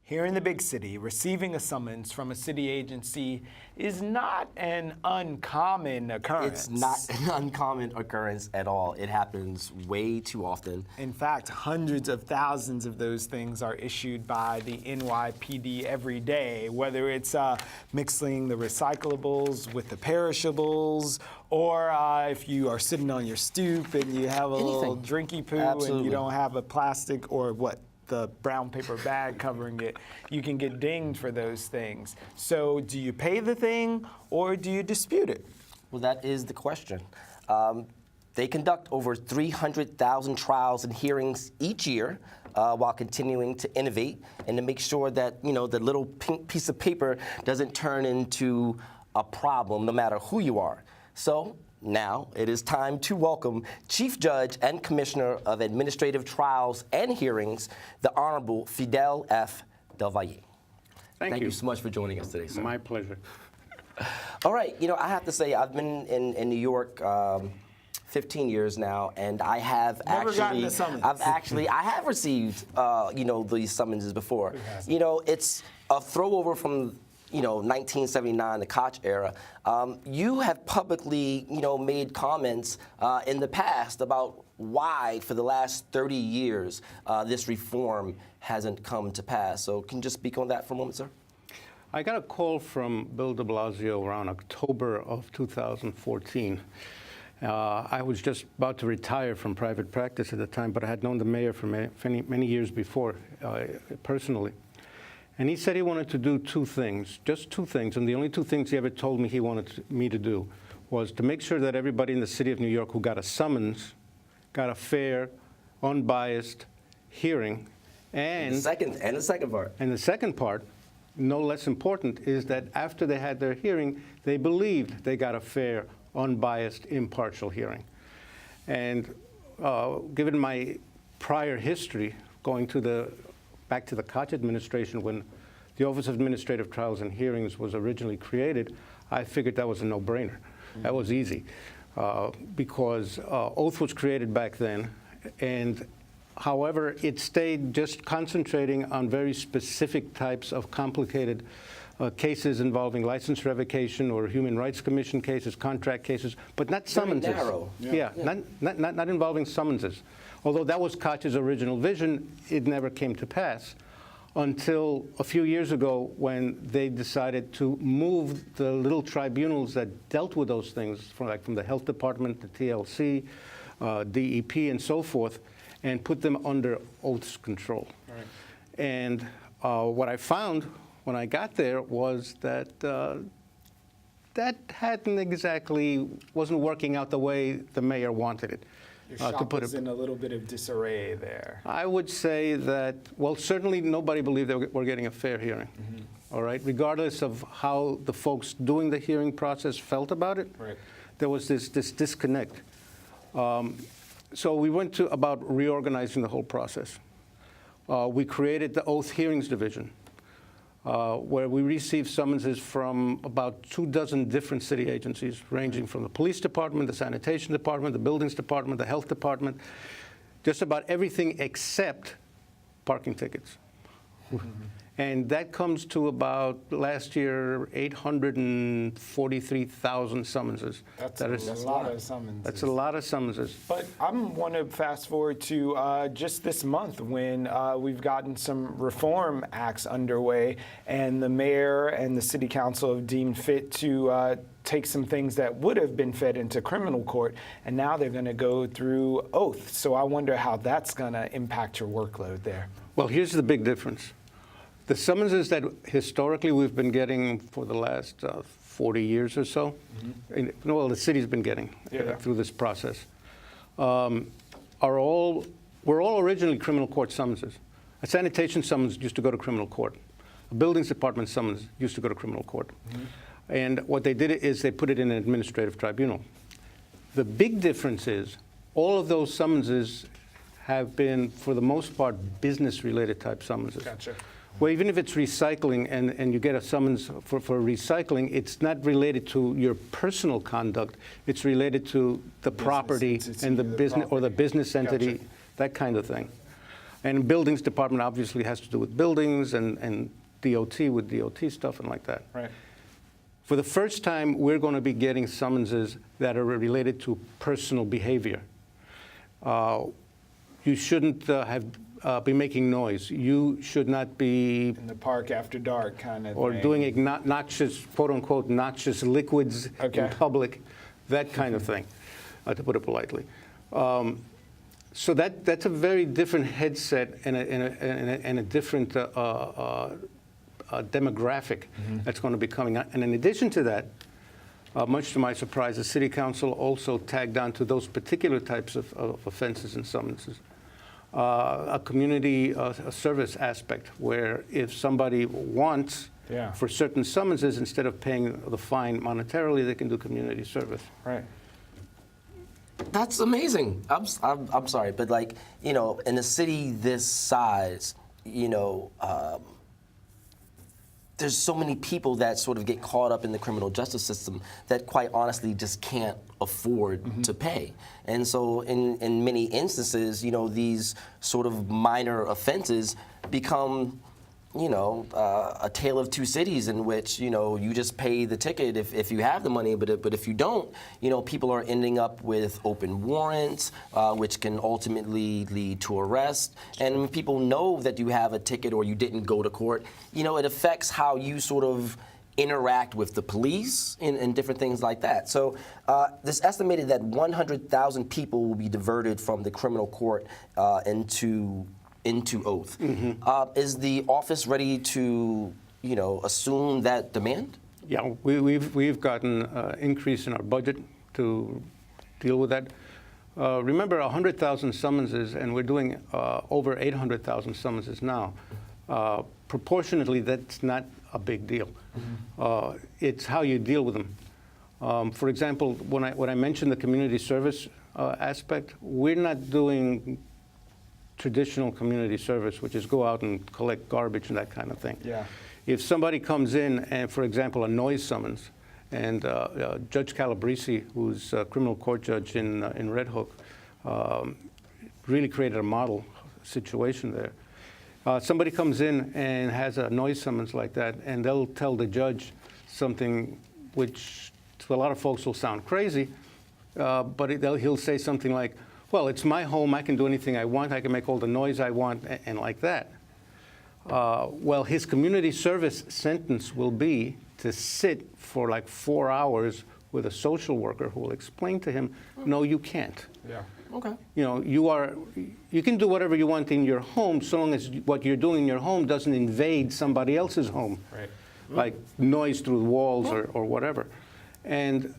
Here in the big city, receiving a summons from a city agency is not an uncommon occurrence. It's not an uncommon occurrence at all. It happens way too often. In fact, hundreds of thousands of those things are issued by the NYPD every day, whether it's mixing the recyclables with the perishables, or if you are sitting on your stoop and you have a little drinky poo and you don't have a plastic or the brown paper bag covering it, you can get dinged for those things. So do you pay the thing or do you dispute it? Well, that is the question. They conduct over 300,000 trials and hearings each year while continuing to innovate and to make sure that, the little pink piece of paper doesn't turn into a problem no matter who you are. So now it is time to welcome Chief Judge and Commissioner of Administrative Trials and Hearings, the Honorable Fidel F. Del Valle. Thank you so much for joining us today, sir. My pleasure. All right, I have to say I've been in New York 15 years now, and I have gotten a summons. I have received these summonses before. It's a throwover from 1979, the Koch era. You have publicly, made comments in the past about why, for the last 30 years, this reform hasn't come to pass. So can you just speak on that for a moment, sir? I got a call from Bill de Blasio around October of 2014. I was just about to retire from private practice at the time, but I had known the mayor for many years before, personally. And he said he wanted to do two things, just two things, and the only two things he ever told me he wanted me to do was to make sure that everybody in the city of New York who got a summons got a fair, unbiased hearing. And the second part, no less important, is that after they had their hearing, they believed they got a fair, unbiased, impartial hearing. And given my prior history, going to back to the Koch administration, when the Office of Administrative Trials and Hearings was originally created, I figured that was a no-brainer. That was easy, because oath was created back then, and however, it stayed just concentrating on very specific types of complicated cases involving license revocation or Human Rights Commission cases, contract cases, but not summonses. Very narrow. Yeah. Not involving summonses. Although that was Koch's original vision, it never came to pass until a few years ago when they decided to move the little tribunals that dealt with those things, from the Health Department, the TLC, DEP, and so forth, and put them under oaths control. Right. And what I found when I got there was that that wasn't working out the way the mayor wanted it. Your shop was in a little bit of disarray there. I would say that, well, certainly nobody believed they were getting a fair hearing, all right? Regardless of how the folks doing the hearing process felt about it, there was this disconnect. So we went to about reorganizing the whole process. We created the Oath Hearings Division, where we received summonses from about 24 different city agencies, ranging from the police department, the sanitation department, the buildings department, the health department, just about everything except parking tickets. And that comes to about, last year, 843,000 summonses. That's a lot of summonses. That's a lot of summonses. But I want to fast forward to just this month when we've gotten some reform acts underway, and the mayor and the city council have deemed fit to take some things that would have been fed into criminal court, and now they're going to go through oath. So I wonder how that's going to impact your workload there. Well, here's the big difference. The summonses that historically we've been getting for the last 40 years or so, the city's been getting through this process, were all originally criminal court summonses. A sanitation summons used to go to criminal court. A buildings department summons used to go to criminal court. And what they did is they put it in an administrative tribunal. The big difference is all of those summonses have been, for the most part, business-related type summonses. Gotcha. Well, even if it's recycling and you get a summons for recycling, it's not related to your personal conduct. It's related to the property and the business or the business entity, that kind of thing. And buildings department obviously has to do with buildings, and DOT with DOT stuff and like that. Right. For the first time, we're going to be getting summonses that are related to personal behavior. You shouldn't be making noise. You should not be In the park after dark kind of or thing. doing noxious, quote unquote, noxious liquids in public, that kind of thing, to put it politely. So that's a very different headset and a different demographic that's going to be coming out. And in addition to that, much to my surprise, the City Council also tagged on to those particular types of offenses and summonses a community service aspect, where if somebody wants for certain summonses, instead of paying the fine monetarily, they can do community service. Right. That's amazing. I'm sorry, but like, you know, in a city this size, you know, there's so many people that sort of get caught up in the criminal justice system that quite honestly just can't afford to pay. And so in many instances, you know, these sort of minor offenses become, you know, a tale of two cities, in which, you know, you just pay the ticket if you have the money, but if you don't, you know, people are ending up with open warrants, which can ultimately lead to arrest. And when people know that you have a ticket or you didn't go to court, you know, it affects how you sort of interact with the police and different things like that. So it's estimated that 100,000 people will be diverted from the criminal court into oath. Is the office ready to, you know, assume that demand? Yeah, we've gotten an increase in our budget to deal with that. Remember, 100,000 summonses, and we're doing over 800,000 summonses now. Proportionately, that's not a big deal. It's how you deal with them. For example, when I mentioned the community service aspect, we're not doing traditional community service, which is go out and collect garbage and that kind of thing. Yeah. If somebody comes in and, for example, a noise summons, and Judge Calabrese, who's a criminal court judge in Red Hook, really created a model situation there. Somebody comes in and has a noise summons like that, and they'll tell the judge something which to a lot of folks will sound crazy, but he'll say something like, well, it's my home, I can do anything I want, I can make all the noise I want, and like that. Well, his community service sentence will be to sit for like 4 hours with a social worker who will explain to him, no, you can't. Yeah. Okay. You know, you can do whatever you want in your home, so long as what you're doing in your home doesn't invade somebody else's home. Right. Like noise through the walls or whatever. And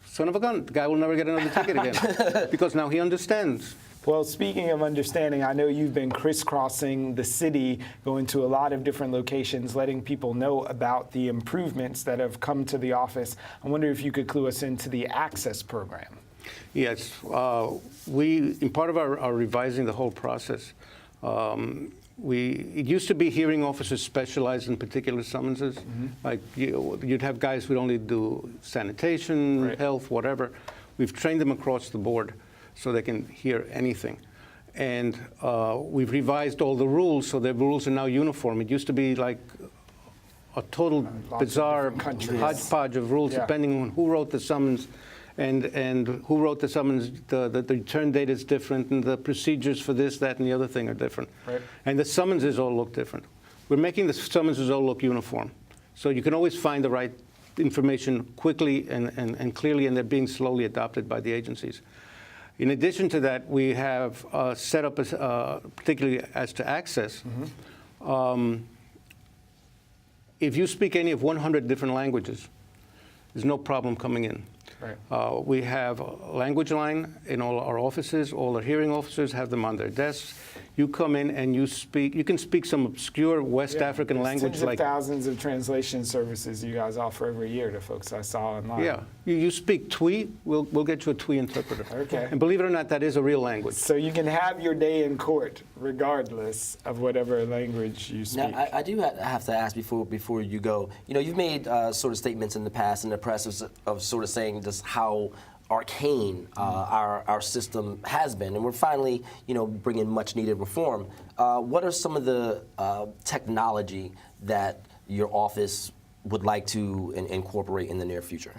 son of a gun, the guy will never get another ticket again because now he understands. Well, speaking of understanding, I know you've been crisscrossing the city, going to a lot of different locations, letting people know about the improvements that have come to the office. I wonder if you could clue us into the access program. Yes, in part of our revising the whole process, it used to be hearing officers specialized in particular summonses. Like you'd have guys who'd only do sanitation, health, whatever. We've trained them across the board so they can hear anything. And we've revised all the rules so the rules are now uniform. It used to be like a total bizarre hodgepodge of rules depending on who wrote the summons. And who wrote the summons, the return date is different, and the procedures for this, that, and the other thing are different. Right. And the summonses all look different. We're making the summonses all look uniform. So you can always find the right information quickly and clearly, and they're being slowly adopted by the agencies. In addition to that, we have set up, particularly as to access, if you speak any of 100 different languages, there's no problem coming in. Right. We have a language line in all our offices. All our hearing officers have them on their desks. You come in and you can speak some obscure West African language tens of thousands of translation services you guys offer every year to folks I saw online. Yeah, you speak Twi, we'll get you a Twi interpreter. Okay. And believe it or not, that is a real language. So you can have your day in court regardless of whatever language you speak. Now, I do have to ask before you go. You know, you've made sort of statements in the past in the press of sort of saying just how arcane our system has been, and we're finally, bringing much needed reform. What are some of the technology that your office would like to incorporate in the near future?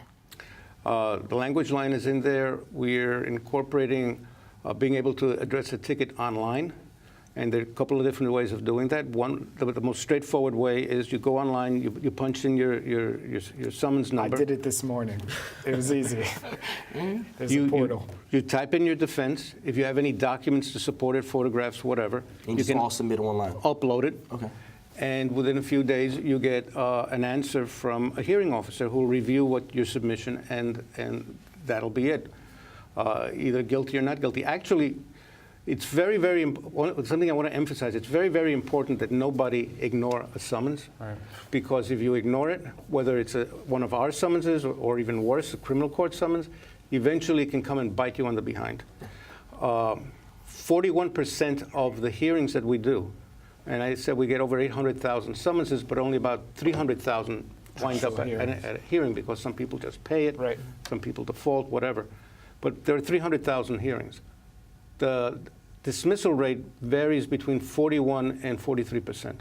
The language line is in there. We're incorporating being able to address a ticket online. And there are a couple of different ways of doing that. One, the most straightforward way is you go online, you punch in your summons number. I did it this morning. It was easy. There's a portal. You type in your defense. If you have any documents to support it, photographs, whatever, And you can all submit online. Upload it. Okay. And within a few days, you get an answer from a hearing officer who will review what your submission, and that'll be it. Either guilty or not guilty. Actually, it's very, very something I want to emphasize. It's very, very important that nobody ignore a summons, Right. because if you ignore it, whether it's one of our summonses or even worse, a criminal court summons, eventually it can come and bite you on the behind. 41% of the hearings that we do, and I said we get over 800,000 summonses, but only about 300,000 wind up at a hearing because some people just pay it, Right. some people default, whatever. But there are 300,000 hearings. The dismissal rate varies between 41 and 43%.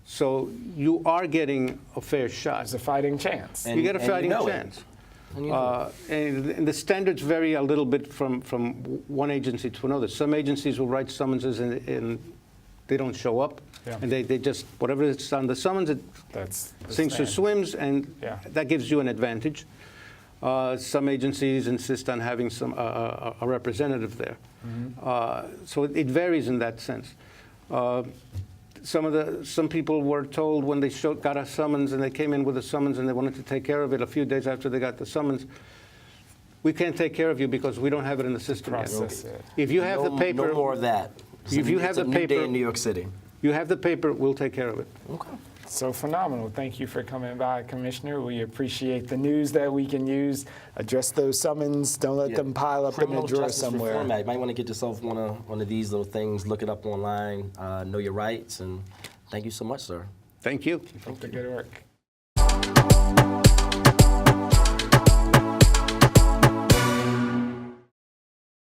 So you are getting a fair shot. There's a fighting chance. And- You get a and you fighting know it. chance. And And the standards vary a little bit from one agency to another. Some agencies will write summonses and they don't show up. Yeah. And they just, whatever is on the summons, it That's the sinks or standard. swims, and Yeah. that gives you an advantage. Some agencies insist on having a representative there. So it varies in that sense. Some people were told when they got a summons and they came in with a summons and they wanted to take care of it a few days after they got the summons, we can't take care of you because we don't have it in the system yet. Process it. If you have the paper, no more of that. If you have It's a the new day paper- in New York City. you have the paper, we'll take care of it. Okay. So phenomenal. Thank you for coming by, Commissioner. We appreciate the news that we can use. Address those summons. Don't let them pile up in Criminal a drawer Justice Reform somewhere. Act. You might want to get yourself one of these little things, look it up online, know your rights, and thank you so much, sir. Thank you. Keep up the good work.